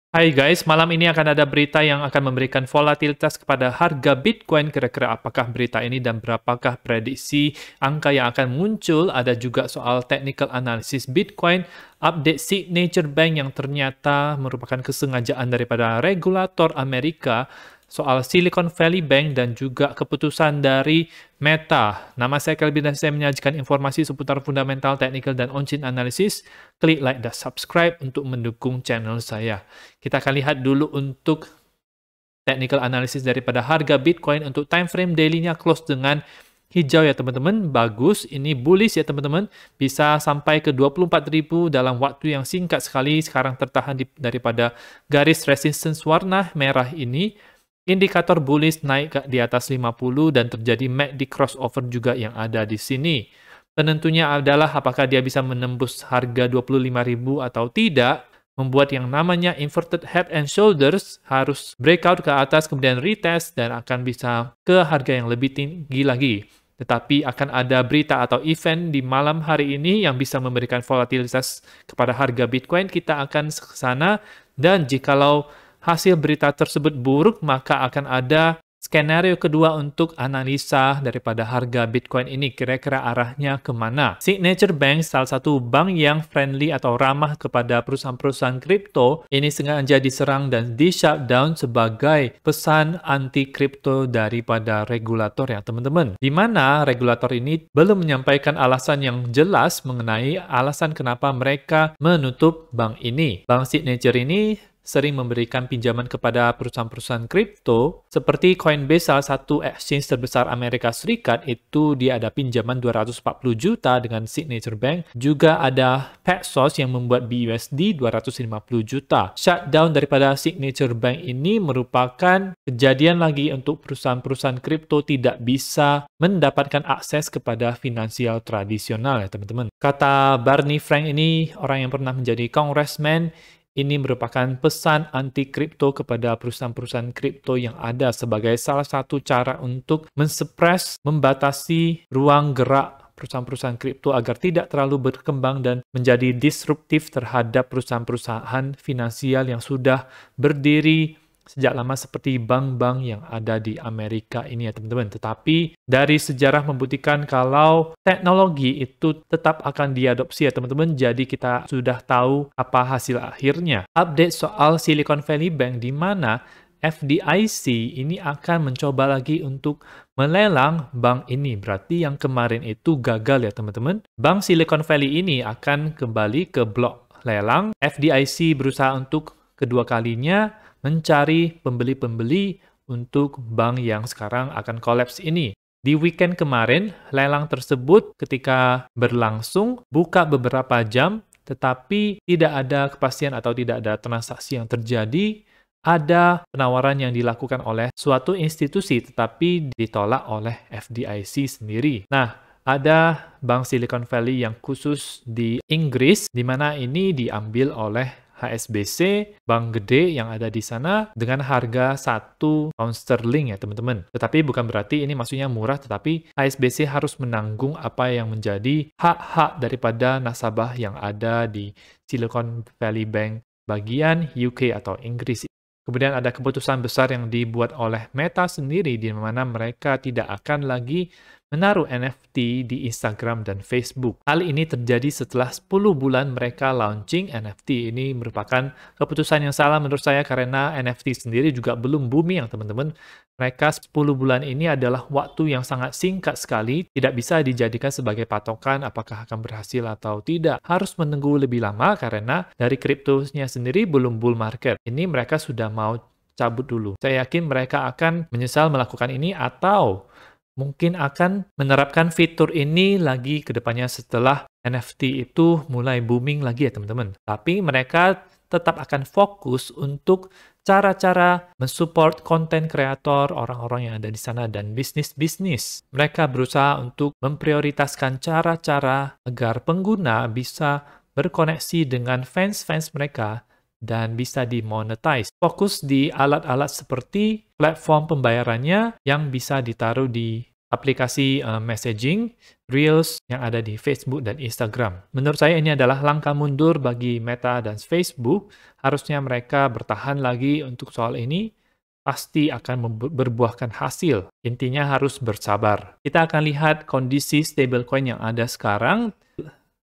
Hai guys, malam ini akan ada berita yang akan memberikan volatilitas kepada harga Bitcoin. Kira-kira apakah berita ini dan berapakah prediksi angka yang akan muncul? Ada juga soal technical analysis Bitcoin, update Signature Bank yang ternyata merupakan kesengajaan daripada regulator Amerika, soal Silicon Valley Bank, dan juga keputusan dari Meta. Nama saya Kelvin dan saya menyajikan informasi seputar fundamental, technical, dan on-chain analysis. Klik like dan subscribe untuk mendukung channel saya. Kita akan lihat dulu untuk technical analysis daripada harga Bitcoin. Untuk time frame daily-nya close dengan hijau ya teman-teman, bagus, ini bullish ya teman-teman, bisa sampai ke 24.000 dalam waktu yang singkat sekali, sekarang tertahan daripada garis resistance warna merah ini. Indikator bullish naik di atas 50 dan terjadi MACD crossover juga yang ada di sini. Penentunya adalah apakah dia bisa menembus harga 25.000 atau tidak, membuat yang namanya inverted head and shoulders harus breakout ke atas, kemudian retest, dan akan bisa ke harga yang lebih tinggi lagi. Tetapi akan ada berita atau event di malam hari ini yang bisa memberikan volatilitas kepada harga Bitcoin. Kita akan ke sana, dan jikalau hasil berita tersebut buruk, maka akan ada skenario kedua untuk analisa daripada harga Bitcoin ini, kira-kira arahnya kemana. Signature Bank, salah satu bank yang friendly atau ramah kepada perusahaan-perusahaan kripto, ini sengaja diserang dan di-shutdown sebagai pesan anti-kripto daripada regulator ya teman-teman. Di mana regulator ini belum menyampaikan alasan yang jelas mengenai alasan kenapa mereka menutup bank ini. Bank Signature ini sering memberikan pinjaman kepada perusahaan-perusahaan kripto, seperti Coinbase, salah satu exchange terbesar Amerika Serikat, itu dia ada pinjaman 240 juta dengan Signature Bank. Juga ada Paxos yang membuat BUSD 250 juta. Shutdown daripada Signature Bank ini merupakan kejadian lagi untuk perusahaan-perusahaan kripto tidak bisa mendapatkan akses kepada finansial tradisional ya teman-teman. Kata Barney Frank ini, orang yang pernah menjadi congressman, ini merupakan pesan anti-kripto kepada perusahaan-perusahaan kripto yang ada sebagai salah satu cara untuk mensuppress, membatasi ruang gerak perusahaan-perusahaan kripto agar tidak terlalu berkembang dan menjadi disruptif terhadap perusahaan-perusahaan finansial yang sudah berdiri sejak lama seperti bank-bank yang ada di Amerika ini ya teman-teman. Tetapi dari sejarah membuktikan kalau teknologi itu tetap akan diadopsi ya teman-teman. Jadi kita sudah tahu apa hasil akhirnya. Update soal Silicon Valley Bank di mana FDIC ini akan mencoba lagi untuk melelang bank ini. Berarti yang kemarin itu gagal ya teman-teman. Bank Silicon Valley ini akan kembali ke blok lelang. FDIC berusaha untuk kedua kalinya mencari pembeli-pembeli untuk bank yang sekarang akan kolaps ini. Di weekend kemarin, lelang tersebut ketika berlangsung buka beberapa jam, tetapi tidak ada kepastian atau tidak ada transaksi yang terjadi. Ada penawaran yang dilakukan oleh suatu institusi, tetapi ditolak oleh FDIC sendiri. Nah, ada Bank Silicon Valley yang khusus di Inggris, di mana ini diambil oleh HSBC, bank gede yang ada di sana dengan harga 1 pound sterling ya teman-teman. Tetapi bukan berarti ini maksudnya murah, tetapi HSBC harus menanggung apa yang menjadi hak-hak daripada nasabah yang ada di Silicon Valley Bank bagian UK atau Inggris. Kemudian ada keputusan besar yang dibuat oleh Meta sendiri di mana mereka tidak akan lagi menaruh NFT di Instagram dan Facebook. Hal ini terjadi setelah 10 bulan mereka launching NFT. Ini merupakan keputusan yang salah menurut saya karena NFT sendiri juga belum booming ya teman-teman. Mereka 10 bulan ini adalah waktu yang sangat singkat sekali, tidak bisa dijadikan sebagai patokan apakah akan berhasil atau tidak. Harus menunggu lebih lama karena dari kriptonya sendiri belum bull market. Ini mereka sudah mau cabut dulu. Saya yakin mereka akan menyesal melakukan ini atau mungkin akan menerapkan fitur ini lagi ke depannya setelah NFT itu mulai booming lagi ya teman-teman. Tapi mereka tetap akan fokus untuk cara-cara mensupport konten kreator, orang-orang yang ada di sana, dan bisnis-bisnis. Mereka berusaha untuk memprioritaskan cara-cara agar pengguna bisa berkoneksi dengan fans-fans mereka dan bisa dimonetize. Fokus di alat-alat seperti platform pembayarannya yang bisa ditaruh di aplikasi messaging, Reels yang ada di Facebook dan Instagram. Menurut saya ini adalah langkah mundur bagi Meta dan Facebook. Harusnya mereka bertahan lagi untuk soal ini, pasti akan berbuahkan hasil. Intinya harus bersabar. Kita akan lihat kondisi stablecoin yang ada sekarang.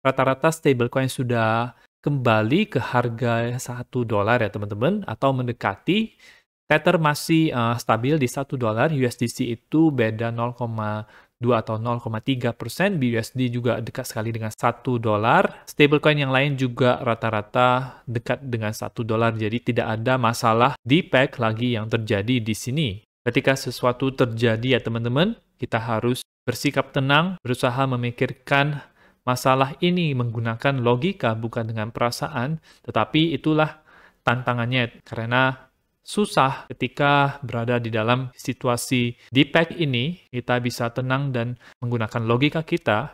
Rata-rata stablecoin sudah kembali ke harga $1 ya teman-teman, atau mendekati. Tether masih stabil di $1, USDC itu beda 0,2 atau 0,3%, BUSD juga dekat sekali dengan $1. Stablecoin yang lain juga rata-rata dekat dengan $1, jadi tidak ada masalah di peg lagi yang terjadi di sini. Ketika sesuatu terjadi ya teman-teman, kita harus bersikap tenang, berusaha memikirkan masalah ini menggunakan logika bukan dengan perasaan, tetapi itulah tantangannya karena susah ketika berada di dalam situasi di peg ini, kita bisa tenang dan menggunakan logika kita.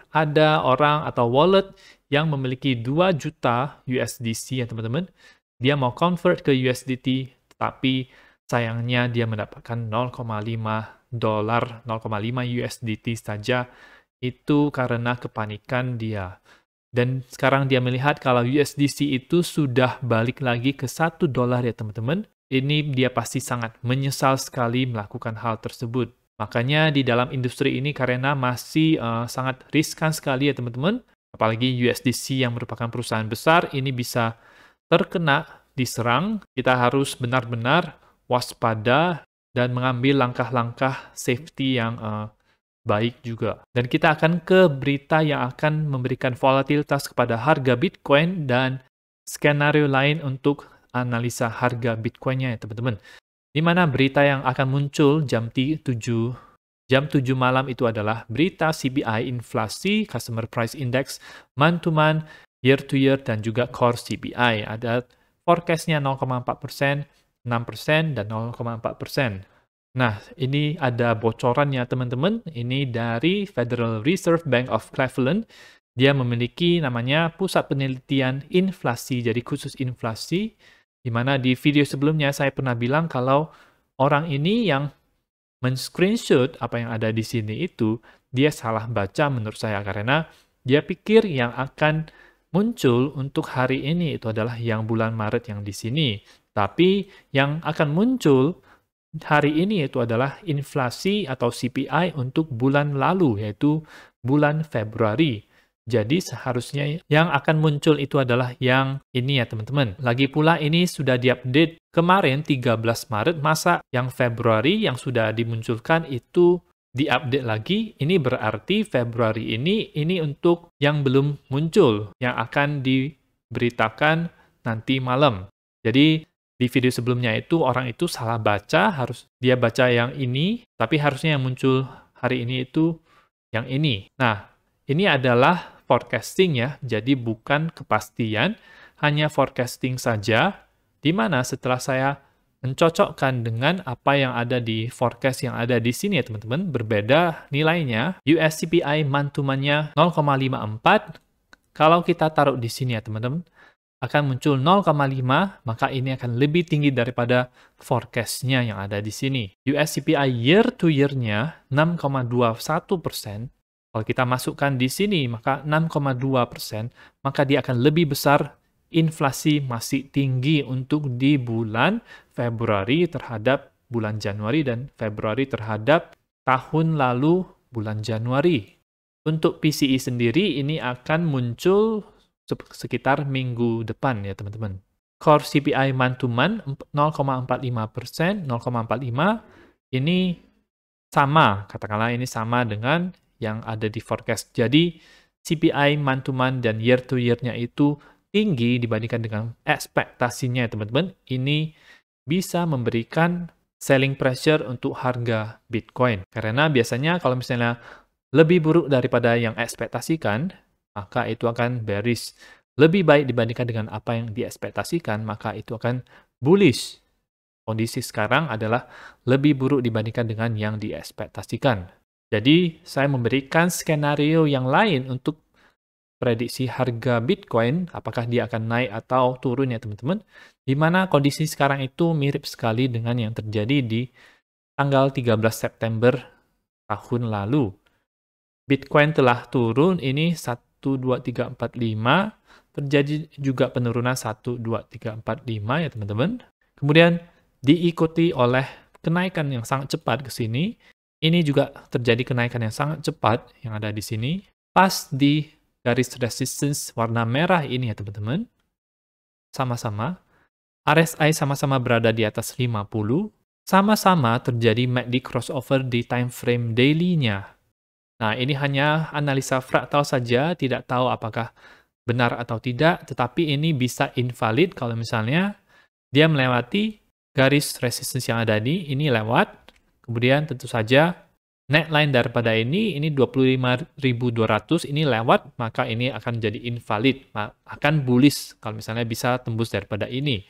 Ada orang atau wallet yang memiliki 2 juta USDC ya teman-teman. Dia mau convert ke USDT, tetapi sayangnya dia mendapatkan $0,5 USDT saja. Itu karena kepanikan dia. Dan sekarang dia melihat kalau USDC itu sudah balik lagi ke $1 ya teman-teman. Ini dia pasti sangat menyesal sekali melakukan hal tersebut. Makanya di dalam industri ini karena masih sangat riskan sekali ya teman-teman. Apalagi USDC yang merupakan perusahaan besar, ini bisa terkena, diserang. Kita harus benar-benar waspada dan mengambil langkah-langkah safety yang baik juga. Dan kita akan ke berita yang akan memberikan volatilitas kepada harga Bitcoin dan skenario lain untuk analisa harga Bitcoin-nya ya teman-teman. Di mana berita yang akan muncul jam 7 malam itu adalah berita CPI inflasi, Customer Price Index, month to month, year to year, dan juga core CPI. Ada forecast-nya 0,4%, 6%, dan 0,4%. Nah, ini ada bocorannya teman-teman. Ini dari Federal Reserve Bank of Cleveland. Dia memiliki namanya Pusat Penelitian Inflasi, jadi khusus inflasi. Di mana di video sebelumnya saya pernah bilang kalau orang ini yang men-screenshot apa yang ada di sini itu, dia salah baca menurut saya karena dia pikir yang akan muncul untuk hari ini itu adalah yang bulan Maret yang di sini. Tapi yang akan muncul hari ini itu adalah inflasi atau CPI untuk bulan lalu, yaitu bulan Februari. Jadi seharusnya yang akan muncul itu adalah yang ini ya teman-teman. Lagi pula ini sudah diupdate kemarin 13 Maret, masa yang Februari yang sudah dimunculkan itu diupdate lagi. Ini berarti Februari ini untuk yang belum muncul, yang akan diberitakan nanti malam. Jadi di video sebelumnya itu orang itu salah baca, harus dia baca yang ini, tapi harusnya yang muncul hari ini itu yang ini. Nah, ini adalah forecasting ya, jadi bukan kepastian, hanya forecasting saja, di mana setelah saya mencocokkan dengan apa yang ada di forecast yang ada di sini ya teman-teman, berbeda nilainya. US CPI month to month-nya 0,54, kalau kita taruh di sini ya teman-teman, akan muncul 0,5, maka ini akan lebih tinggi daripada forecast-nya yang ada di sini. US CPI year to year-nya 6,21%. Kalau kita masukkan di sini, maka 6,2%, maka dia akan lebih besar. Inflasi masih tinggi untuk di bulan Februari terhadap bulan Januari dan Februari terhadap tahun lalu bulan Januari. Untuk PCE sendiri ini akan muncul sekitar minggu depan ya teman-teman. Core CPI month to month 0,45%, 0,45 ini sama, katakanlah ini sama dengan yang ada di forecast. Jadi CPI month to month dan year to year-nya itu tinggi dibandingkan dengan ekspektasinya ya teman-teman. Ini bisa memberikan selling pressure untuk harga Bitcoin. Karena biasanya kalau misalnya lebih buruk daripada yang ekspektasikan, maka itu akan bearish. Lebih baik dibandingkan dengan apa yang diekspektasikan, maka itu akan bullish. Kondisi sekarang adalah lebih buruk dibandingkan dengan yang diekspektasikan. Jadi, saya memberikan skenario yang lain untuk prediksi harga Bitcoin, apakah dia akan naik atau turun ya teman-teman, di mana kondisi sekarang itu mirip sekali dengan yang terjadi di tanggal 13 September tahun lalu. Bitcoin telah turun ini 1, 2, 3, 4, 5. Terjadi juga penurunan 1, 2, 3, 4, 5 ya teman-teman. Kemudian diikuti oleh kenaikan yang sangat cepat ke sini. Ini juga terjadi kenaikan yang sangat cepat yang ada di sini. Pas di garis resistance warna merah ini ya teman-teman. Sama-sama. RSI sama-sama berada di atas 50. Sama-sama terjadi MACD crossover di time frame daily-nya. Nah, ini hanya analisa fraktal saja, tidak tahu apakah benar atau tidak, tetapi ini bisa invalid kalau misalnya dia melewati garis resistance yang ada ini lewat, kemudian tentu saja neckline daripada ini 25.200, ini lewat, maka ini akan jadi invalid, akan bullish kalau misalnya bisa tembus daripada ini.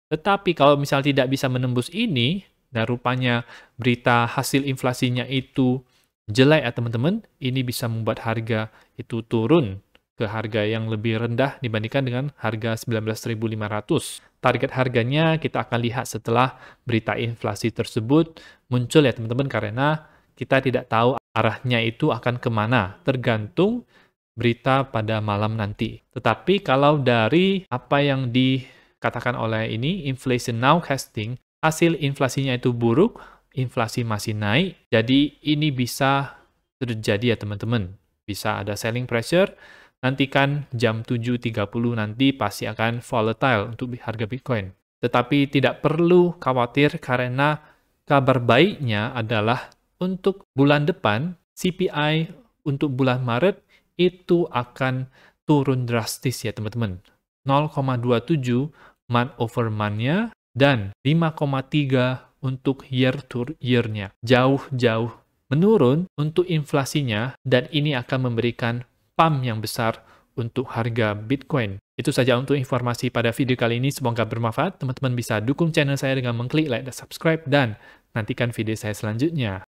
Tetapi kalau misalnya tidak bisa menembus ini, dan rupanya berita hasil inflasinya itu jelek ya teman-teman, ini bisa membuat harga itu turun ke harga yang lebih rendah dibandingkan dengan harga 19.500. Target harganya kita akan lihat setelah berita inflasi tersebut muncul ya teman-teman, karena kita tidak tahu arahnya itu akan kemana, tergantung berita pada malam nanti. Tetapi kalau dari apa yang dikatakan oleh ini, inflation nowcasting, hasil inflasinya itu buruk, inflasi masih naik, jadi ini bisa terjadi ya teman-teman. Bisa ada selling pressure, nantikan jam 7.30 nanti pasti akan volatile untuk harga Bitcoin. Tetapi tidak perlu khawatir karena kabar baiknya adalah untuk bulan depan, CPI untuk bulan Maret itu akan turun drastis ya teman-teman. 0,27 month over month-nya dan 5,3 untuk year to year-nya. Jauh-jauh menurun untuk inflasinya dan ini akan memberikan pump yang besar untuk harga Bitcoin. Itu saja untuk informasi pada video kali ini. Semoga bermanfaat. Teman-teman bisa dukung channel saya dengan mengklik like dan subscribe dan nantikan video saya selanjutnya.